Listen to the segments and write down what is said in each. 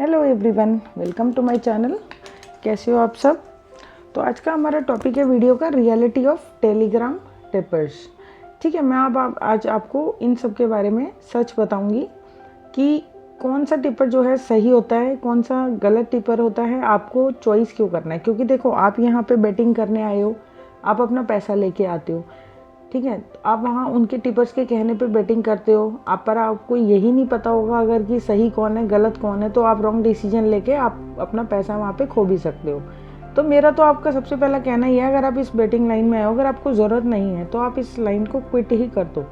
Hello everyone, welcome to my channel. कैसे हो आप सब। तो आज का हमारा टॉपिक है वीडियो का रियलिटी ऑफ टेलीग्राम टिपर्स। ठीक है, मैं अब आज आपको इन सब के बारे में सच बताऊंगी कि कौन सा टिपर जो है सही होता है, कौन सा गलत टिपर होता है, आपको चॉइस क्यों करना है। क्योंकि देखो, आप यहाँ पे बेटिंग करने आए हो, आप अपना पैसा लेके आते हो, ठीक है। तो आप वहाँ उनके टिपर्स के कहने पे बेटिंग करते हो, आप पर आपको यही नहीं पता होगा अगर कि सही कौन है गलत कौन है, तो आप रॉन्ग डिसीजन लेके आप अपना पैसा वहाँ पे खो भी सकते हो। तो मेरा तो आपका सबसे पहला कहना ही है, अगर आप इस बेटिंग लाइन में आए हो, अगर आपको ज़रूरत नहीं है तो आप इस लाइन को क्विट ही कर दो,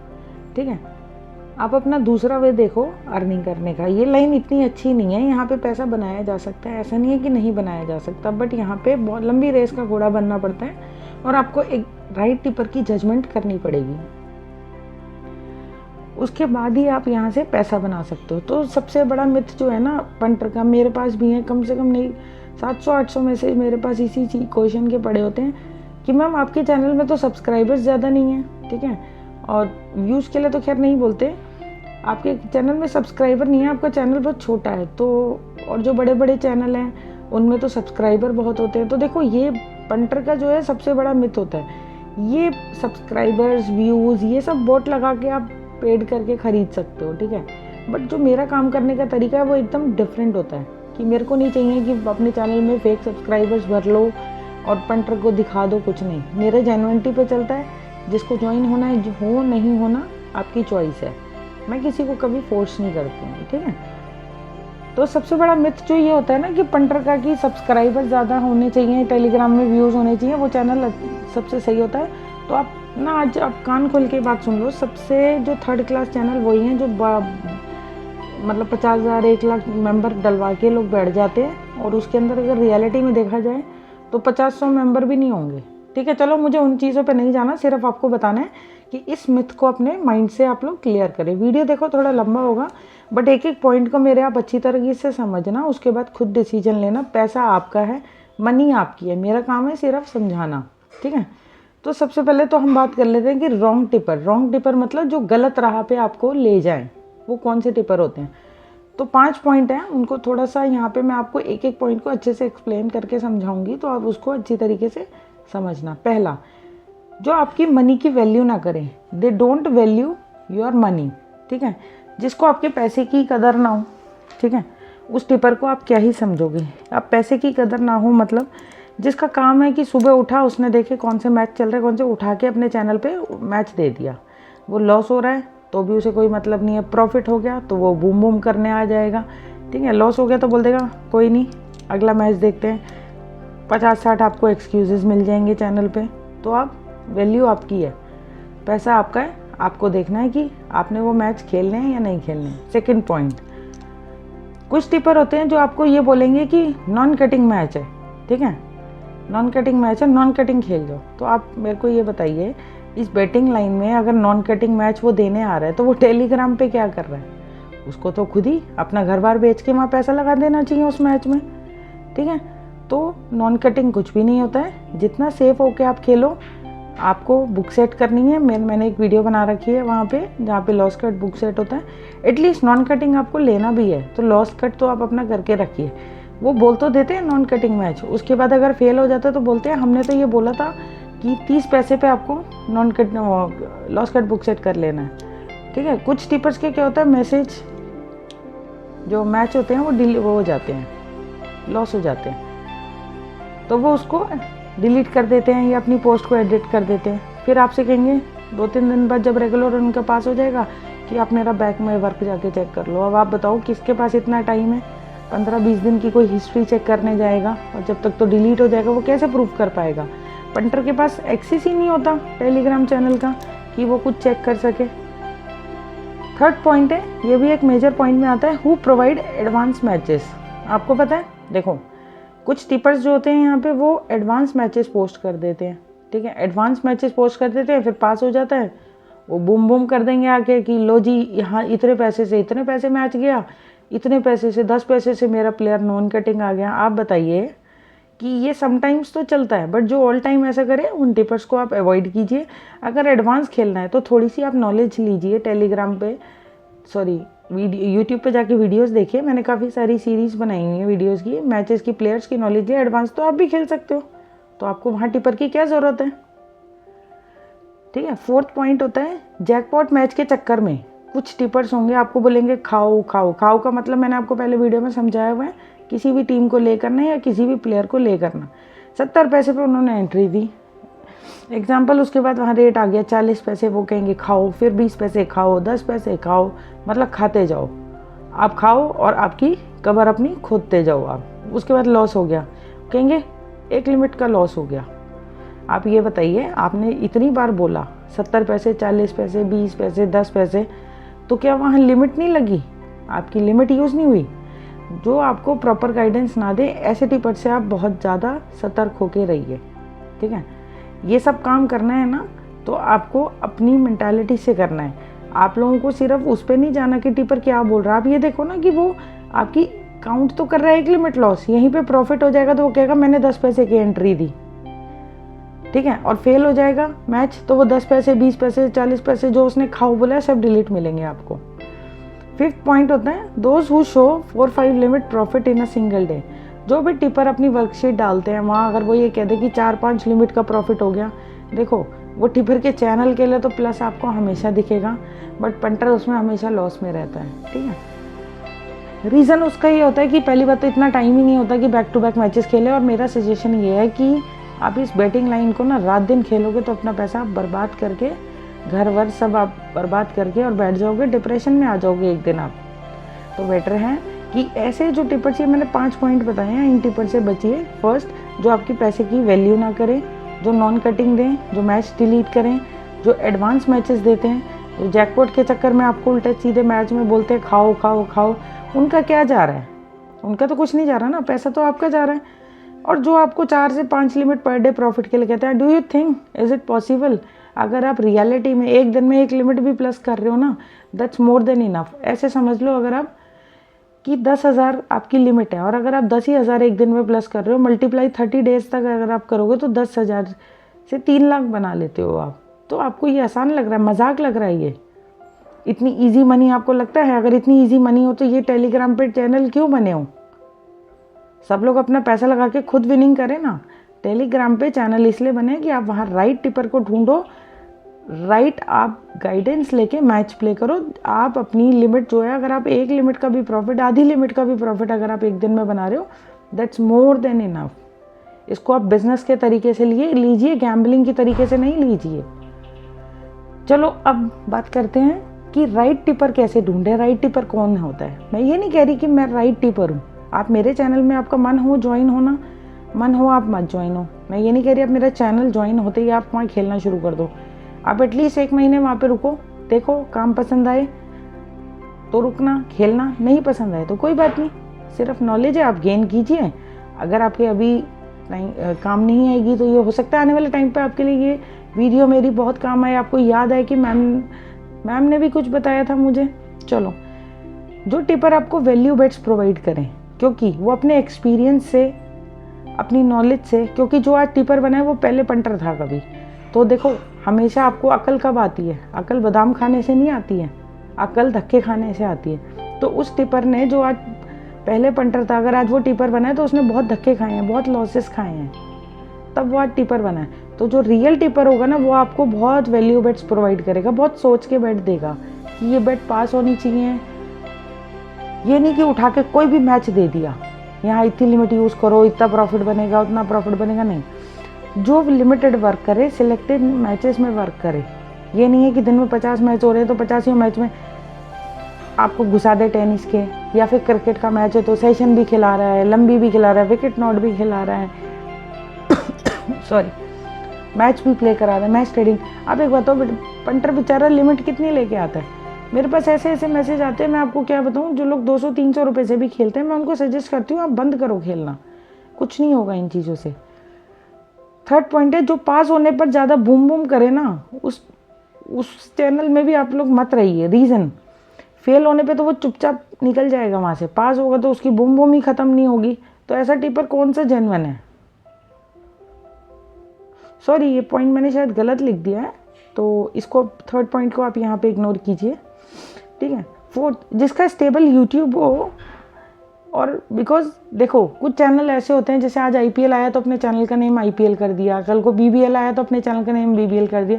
ठीक है। आप अपना दूसरा वे देखो अर्निंग करने का। ये लाइन इतनी अच्छी नहीं है, यहाँ पे पैसा बनाया जा सकता है, ऐसा नहीं है कि नहीं बनाया जा सकता, बट यहाँ पे बहुत लंबी रेस का घोड़ा बनना पड़ता है और आपको एक राइट टिपर की जजमेंट करनी पड़ेगी, उसके बाद ही आप यहाँ से पैसा बना सकते हो। तो सबसे बड़ा मिथ जो है ना पंटर का, मेरे पास भी है, कम से कम नहीं 700-800 मैसेज मेरे पास इसी क्वेश्चन के पड़े होते हैं कि मैम आपके चैनल में तो सब्सक्राइबर्स ज़्यादा नहीं है, ठीक है, और व्यूज़ के लिए तो खैर नहीं बोलते, आपके चैनल में सब्सक्राइबर नहीं है, आपका चैनल बहुत छोटा है। तो और जो बड़े बड़े चैनल हैं उनमें तो सब्सक्राइबर बहुत होते हैं। तो देखो, ये पंटर का जो है सबसे बड़ा मिथ होता है, ये सब्सक्राइबर्स व्यूज़ ये सब बोट लगा के आप पेड करके ख़रीद सकते हो, ठीक है। बट जो मेरा काम करने का तरीका है वो एकदम डिफरेंट होता है कि मेरे को नहीं चाहिए कि अपने चैनल में फेक सब्सक्राइबर्स भर लो और पंटर को दिखा दो, कुछ नहीं। मेरे जेन्युइनिटी पे चलता है, जिसको ज्वाइन होना है हो, नहीं होना आपकी चॉइस है, मैं किसी को कभी फोर्स नहीं करती हूँ, ठीक है। तो सबसे बड़ा मिथ जो ये होता है ना कि पंटर का कि सब्सक्राइबर ज़्यादा होने चाहिए, टेलीग्राम में व्यूज़ होने चाहिए, वो चैनल सबसे सही होता है। तो आप ना आज आप कान खोल के बात सुन लो, सबसे जो थर्ड क्लास चैनल वही हैं जो मतलब 50,000 1 लाख मेंबर डलवा के लोग बैठ जाते हैं, और उसके अंदर अगर रियलिटी में देखा जाए तो 50-100 मेंबर भी नहीं होंगे, ठीक है। चलो, मुझे उन चीज़ों पे नहीं जाना, सिर्फ आपको बताना है कि इस मिथ को अपने माइंड से आप लोग क्लियर करें। वीडियो देखो, थोड़ा लंबा होगा, बट एक एक पॉइंट को मेरे आप अच्छी तरीके से समझना, उसके बाद खुद डिसीजन लेना। पैसा आपका है, मनी आपकी है, मेरा काम है सिर्फ समझाना, ठीक है। तो सबसे पहले तो हम बात कर लेते हैं कि रॉन्ग टिपर मतलब जो गलत राह पे आपको ले जाएं, वो कौन से टिपर होते हैं। तो 5 पॉइंट हैं, उनको थोड़ा सा यहाँ पे मैं आपको एक एक पॉइंट को अच्छे से एक्सप्लेन करके समझाऊंगी, तो आप उसको अच्छी तरीके से समझना। पहला, जो आपकी मनी की वैल्यू ना करें, they don't value your money, ठीक है। जिसको आपके पैसे की कदर ना हो, ठीक है, उस टिपर को आप क्या ही समझोगे। आप पैसे की कदर ना हो मतलब जिसका काम है कि सुबह उठा, उसने देखे कौन से मैच चल रहे हैं, कौन से उठा के अपने चैनल पे मैच दे दिया, वो लॉस हो रहा है तो भी उसे कोई मतलब नहीं है, प्रॉफिट हो गया तो वो बूम बूम करने आ जाएगा, ठीक है। लॉस हो गया तो बोल देगा कोई नहीं, अगला मैच देखते हैं। 50-60 आपको एक्सक्यूज़ेस मिल जाएंगे चैनल पे। तो आप वैल्यू आपकी है, पैसा आपका है, आपको देखना है कि आपने वो मैच खेलने हैं या नहीं खेलने हैं। सेकंड पॉइंट, कुछ टिपर होते हैं जो आपको ये बोलेंगे कि नॉन कटिंग मैच है, ठीक है, नॉन कटिंग मैच है, नॉन कटिंग खेल जाओ। तो आप मेरे को ये बताइए, इस बैटिंग लाइन में अगर नॉन कटिंग मैच वो देने आ रहा है तो वो टेलीग्राम पे क्या कर रहा है, उसको तो खुद ही अपना घर बार बेच के वहाँ पैसा लगा देना चाहिए उस मैच में, ठीक है। तो नॉन कटिंग कुछ भी नहीं होता है, जितना सेफ होके आप खेलो। आपको बुक सेट करनी है, मैंने एक वीडियो बना रखी है वहाँ पे, जहाँ पे लॉस कट बुक सेट होता है। एटलीस्ट नॉन कटिंग आपको लेना भी है तो लॉस कट तो आप अपना करके रखिए। वो बोल तो देते हैं नॉन कटिंग मैच, उसके बाद अगर फेल हो जाता है तो बोलते हैं हमने तो ये बोला था कि 30 पैसे पे आपको non cut loss cut book set कर लेना है, ठीक है। कुछ टिपर्स के क्या होता है, मैसेज जो मैच होते हैं वो हो जाते हैं, लॉस हो जाते हैं, तो वो उसको डिलीट कर देते हैं या अपनी पोस्ट को एडिट कर देते हैं। फिर आपसे कहेंगे 2-3 दिन बाद जब रेगुलर उनका पास हो जाएगा कि आप मेरा बैक में वर्क जाके चेक कर लो। अब आप बताओ किसके पास इतना टाइम है, 15-20 दिन की कोई हिस्ट्री चेक करने जाएगा, और जब तक तो डिलीट हो जाएगा वो कैसे प्रूफ कर पाएगा। पंटर के पास एक्सेस ही नहीं होता टेलीग्राम चैनल का कि वो कुछ चेक कर सके। थर्ड पॉइंट है, ये भी एक मेजर पॉइंट में आता है, हु प्रोवाइड एडवांस मैचेस। आपको पता है, देखो कुछ टिपर्स जो होते हैं यहाँ पे वो एडवांस मैचेस पोस्ट कर देते हैं, ठीक है, एडवांस मैचेस पोस्ट कर देते हैं, फिर पास हो जाता है वो बूम बूम कर देंगे आके कि लो जी, यहाँ इतने पैसे से इतने पैसे मैच गया, इतने पैसे से 10 पैसे से मेरा प्लेयर नॉन कटिंग आ गया। आप बताइए कि ये समटाइम्स तो चलता है, बट जो ऑल टाइम ऐसा करे उन टिपर्स को आप अवॉइड कीजिए। अगर एडवांस खेलना है तो थोड़ी सी आप नॉलेज लीजिए टेलीग्राम पे, सॉरी यूट्यूब पे जाके वीडियोस देखिए, मैंने काफ़ी सारी सीरीज़ बनाई हुई है वीडियोस की, मैचेस की, प्लेयर्स की नॉलेज है एडवांस, तो आप भी खेल सकते हो, तो आपको वहाँ टिपर की क्या ज़रूरत है। ठीक है। फोर्थ पॉइंट होता है जैकपॉट मैच के चक्कर में कुछ टिपर्स होंगे आपको बोलेंगे खाओ खाओ। खाओ का मतलब मैंने आपको पहले वीडियो में समझाया हुआ है, किसी भी टीम को ले करना या किसी भी प्लेयर को ले करना। 70 पैसे पे उन्होंने एंट्री दी एग्जाम्पल, उसके बाद वहाँ रेट आ गया 40 पैसे, वो कहेंगे खाओ, फिर 20 पैसे खाओ, 10 पैसे खाओ, मतलब खाते जाओ, आप खाओ और आपकी कवर अपनी खोदते जाओ आप। उसके बाद लॉस हो गया, कहेंगे एक लिमिट का लॉस हो गया। आप ये बताइए, आपने इतनी बार बोला 70 पैसे, 40 पैसे, 20 पैसे, 10 पैसे, तो क्या वहाँ लिमिट नहीं लगी, आपकी लिमिट यूज़ नहीं हुई। जो आपको प्रॉपर गाइडेंस ना दे, ऐसे टिपर से आप बहुत ज़्यादा सतर्क होके रहिए। ठीक है। ये सब काम करना है ना, तो आपको अपनी मेंटालिटी से करना है। आप लोगों को सिर्फ उस पर नहीं जाना कि टिपर क्या बोल रहा है। आप ये देखो ना कि वो आपकी काउंट तो कर रहा है एक लिमिट लॉस, यहीं पे प्रॉफिट हो जाएगा तो वो कहेगा मैंने 10 पैसे की एंट्री दी। ठीक है। और फेल हो जाएगा मैच तो वो 10 पैसे, 20 पैसे, 40 पैसे जो उसने खाओ बोला है सब डिलीट मिलेंगे आपको। फिफ्थ पॉइंट होता है those who show 4-5 limit profit in a single day. जो भी टिपर अपनी वर्कशीट डालते हैं वहाँ अगर वो ये कह दे कि 4-5 लिमिट का प्रॉफिट हो गया, देखो वो टिपर के चैनल के लिए तो प्लस आपको हमेशा दिखेगा, बट पंटर उसमें हमेशा लॉस में रहता है। ठीक है। रीज़न उसका ये होता है कि पहली बात तो इतना टाइम ही नहीं होता कि बैक टू बैक मैचेस खेले, और मेरा सजेशन ये है कि आप इस बैटिंग लाइन को ना रात दिन खेलोगे तो अपना पैसा आप बर्बाद करके, घर वर सब आप बर्बाद करके और बैठ जाओगे, डिप्रेशन में आ जाओगे एक दिन आप। तो बेटर है कि ऐसे जो टिपर से मैंने 5 पॉइंट बताए हैं, इन टिपर से बचिए। फर्स्ट, जो आपकी पैसे की वैल्यू ना करें, जो नॉन कटिंग दें, जो मैच डिलीट करें, जो एडवांस मैचेस देते हैं, जो जैकपॉट के चक्कर में आपको उल्टे सीधे मैच में बोलते हैं खाओ खाओ खाओ, उनका क्या जा रहा है, उनका तो कुछ नहीं जा रहा ना, पैसा तो आपका जा रहा है। और जो आपको 4 से 5 लिमिट पर डे प्रॉफिट के लिए कहते हैं, do you think is it possible? अगर आप रियलिटी में एक दिन में 1 लिमिट भी प्लस कर रहे हो ना, दैट्स मोर देन इनफ। ऐसे समझ लो अगर आप कि 10,000 आपकी लिमिट है और अगर आप 10,000 एक दिन में प्लस कर रहे हो, मल्टीप्लाई 30 डेज तक अगर आप करोगे तो 10,000 से 3 लाख बना लेते हो आप। तो आपको ये आसान लग रहा है, मजाक लग रहा है ये? इतनी इजी मनी आपको लगता है? अगर इतनी इजी मनी हो तो ये टेलीग्राम पे चैनल क्यों बने हो? सब लोग अपना पैसा लगा के खुद विनिंग करें ना। टेलीग्राम पे चैनल इसलिए बने कि आप वहाँ राइट टिपर को ढूंढो, राइट आप गाइडेंस लेके मैच प्ले करो। आप अपनी लिमिट जो है, अगर आप 1 लिमिट का भी प्रॉफिट, आधी लिमिट का भी प्रॉफिट अगर आप एक दिन में बना रहे हो, दैट्स मोर देन इनफ। इसको आप बिजनेस के तरीके से लीजिए, गैम्बलिंग की तरीके से नहीं लीजिए। चलो अब बात करते हैं कि राइट टिपर कैसे ढूंढे, राइट टिपर कौन होता है। मैं ये नहीं कह रही कि मैं राइट टिपर हूँ। आप मेरे चैनल में आपका मन हो ज्वाइन होना, मन हो आप मत ज्वाइन हो। मैं ये नहीं कह रही आप मेरा चैनल ज्वाइन होते ही आप वहाँ खेलना शुरू कर दो। आप एटलीस्ट 1 महीने वहाँ पे रुको, देखो काम पसंद आए तो रुकना, खेलना, नहीं पसंद आए तो कोई बात नहीं, सिर्फ नॉलेज है आप गेन कीजिए। अगर आपके अभी काम नहीं आएगी तो ये हो सकता है आने वाले टाइम पे आपके लिए ये वीडियो मेरी बहुत काम आए, आपको याद आए कि मैम ने भी कुछ बताया था मुझे। चलो, जो टिपर आपको वैल्यू बेट्स प्रोवाइड करें, क्योंकि वो अपने एक्सपीरियंस से, अपनी नॉलेज से, क्योंकि जो आज टिपर बना है वो पहले पंटर था कभी। तो देखो, हमेशा आपको अकल कब आती है? अकल बादाम खाने से नहीं आती है, अकल धक्के खाने से आती है। तो उस टिपर ने जो आज पहले पंटर था, अगर आज वो टिपर बना है तो उसने बहुत धक्के खाए हैं, बहुत लॉसेस खाए हैं, तब वो आज टिपर बना है। तो जो रियल टिपर होगा ना, वो आपको बहुत वैल्यू बेट्स प्रोवाइड करेगा, बहुत सोच के बेट देगा कि ये बेट पास होनी चाहिए। ये नहीं कि उठा के कोई भी मैच दे दिया, यहाँ इतनी लिमिट यूज़ करो, इतना प्रॉफिट बनेगा, उतना प्रॉफिट बनेगा, नहीं। जो लिमिटेड वर्क करे, सिलेक्टेड मैचेस में वर्क करे। ये नहीं है कि दिन में 50 मैच हो रहे हैं तो 50 मैच में आपको घुसा दे टेनिस के, या फिर क्रिकेट का मैच है तो सेशन भी खिला रहा है, लंबी भी खिला रहा है, विकेट नॉट भी खिला रहा है सॉरी, मैच भी प्ले करा रहा है, मैच ट्रेडिंग। आप एक बताओ, पंटर बेचारा लिमिट कितनी लेके आता है? मेरे पास ऐसे ऐसे मैसेज आते हैं, मैं आपको क्या बताऊं, जो लोग 200-300 रुपये से भी खेलते हैं, मैं उनको सजेस्ट करती हूँ आप बंद करो खेलना, कुछ नहीं होगा इन चीज़ों से। थर्ड पॉइंट है, जो पास होने पर ज़्यादा बूम बूम करे ना, उस चैनल में भी आप लोग मत रहिए। रीज़न, फेल होने पे तो वो चुपचाप निकल जाएगा वहाँ से, पास होगा तो उसकी बूम बूम ही ख़त्म नहीं होगी। तो ऐसा टिपर कौन सा जेन्युइन है? सॉरी, ये पॉइंट मैंने शायद गलत लिख दिया है, तो इसको, थर्ड पॉइंट को आप यहाँ पे इग्नोर कीजिए। ठीक है। फोर्थ, जिसका स्टेबल यूट्यूब हो। और बिकॉज देखो कुछ चैनल ऐसे होते हैं, जैसे आज IPL आया तो अपने चैनल का नेम IPL कर दिया, कल को BBL आया तो अपने चैनल का नेम BBL कर दिया।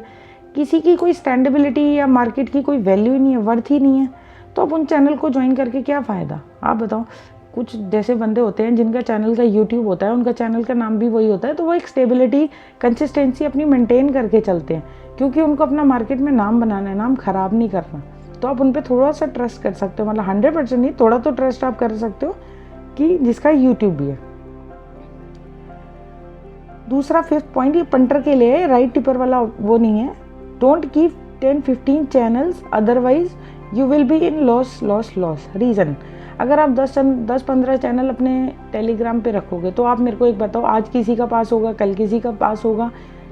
किसी की कोई स्टैंडेबिलिटी या मार्केट की कोई वैल्यू ही नहीं है, वर्थ ही नहीं है, तो अब उन चैनल को ज्वाइन करके क्या फ़ायदा, आप बताओ। कुछ जैसे बंदे होते हैं जिनका चैनल का यूट्यूब होता है, उनका चैनल का नाम भी वही होता है, तो वो एक स्टेबिलिटी, कंसिस्टेंसी अपनी मेंटेन करके चलते हैं, क्योंकि उनको अपना मार्केट में नाम बनाना है, नाम ख़राब नहीं करना। तो आप उन पर थोड़ा सा ट्रस्ट कर सकते हो, मतलब 100% नहीं, थोड़ा तो ट्रस्ट आप कर सकते हो कि जिसका यूट्यूब भी है। दूसरा 5th पॉइंट, ये पंटर के लिए राइट टिपर वाला वो नहीं है। Don't keep 10-15 channels, otherwise you will be in loss loss loss. Reason, अगर आप 10-15 चैनल अपने टेलीग्राम पे रखोगे, तो आप मेरे को एक बताओ, आज किसी का पास होगा, कल किसी का पास होगा,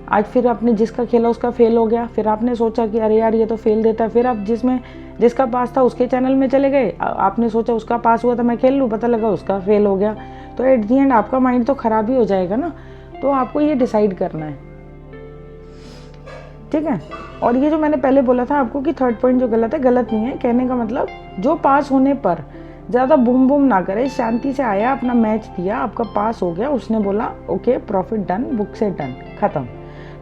आज फिर आपने जिसका खेला उसका फेल हो गया, फिर आपने सोचा कि अरे यार ये तो फेल देता है, फिर आप जिसका पास था उसके चैनल में चले गए, आपने सोचा उसका पास हुआ था मैं खेल लूँ, पता लगा उसका फेल हो गया, तो एट दी एंड आपका माइंड तो ख़राब ही हो जाएगा ना। तो आपको ये डिसाइड करना है, ठीक है। और ये जो मैंने पहले बोला था आपको कि 3rd पॉइंट जो गलत है, गलत नहीं है, कहने का मतलब जो पास होने पर ज़्यादा बूम बूम ना करे, शांति से आया, अपना मैच दिया, आपका पास हो गया, उसने बोला ओके प्रॉफिट डन, बुक से डन, ख़त्म।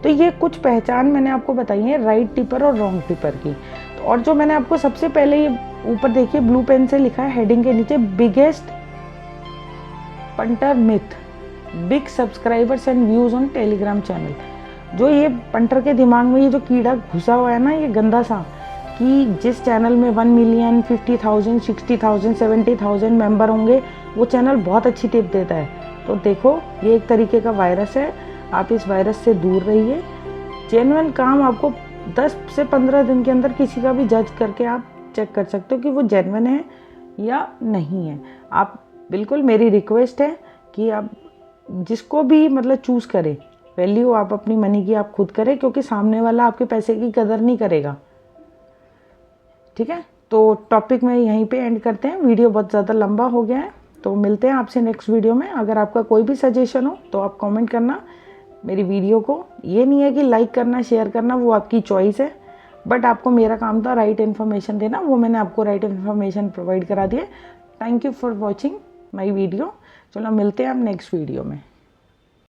तो ये कुछ पहचान मैंने आपको बताई है राइट टिपर और रॉन्ग टिपर की। तो और जो मैंने आपको सबसे पहले ये ऊपर देखिए ब्लू पेन से लिखा है हेडिंग के नीचे, biggest punter myth, big subscribers and views on Telegram channel. जो ये पंटर के दिमाग में ये जो कीड़ा घुसा हुआ है ना, ये गंदा सा, कि जिस चैनल में 1 मिलियन 50,000 60,000 70,000 मेंबर होंगे, वो चैनल बहुत अच्छी टिप देता है। तो देखो ये एक तरीके का वायरस है, आप इस वायरस से दूर रहिए। जेन्युइन काम आपको 10 से 15 दिन के अंदर किसी का भी जज करके आप चेक कर सकते हो कि वो जेन्युइन है या नहीं है। आप बिल्कुल, मेरी रिक्वेस्ट है कि आप जिसको भी मतलब चूज़ करें, वैल्यू आप अपनी मनी की आप खुद करें, क्योंकि सामने वाला आपके पैसे की कदर नहीं करेगा, ठीक है। तो टॉपिक में यहीं पे एंड करते हैं, वीडियो बहुत ज़्यादा लंबा हो गया है, तो मिलते हैं आपसे नेक्स्ट वीडियो में। अगर आपका कोई भी सजेशन हो तो आप कमेंट करना मेरी वीडियो को। ये नहीं है कि लाइक करना शेयर करना, वो आपकी चॉइस है, बट आपको मेरा काम था राइट इन्फॉर्मेशन देना, वो मैंने आपको राइट इन्फॉर्मेशन प्रोवाइड करा दिया। Thank you for watching my video. चलो मिलते हैं आप नेक्स्ट वीडियो में।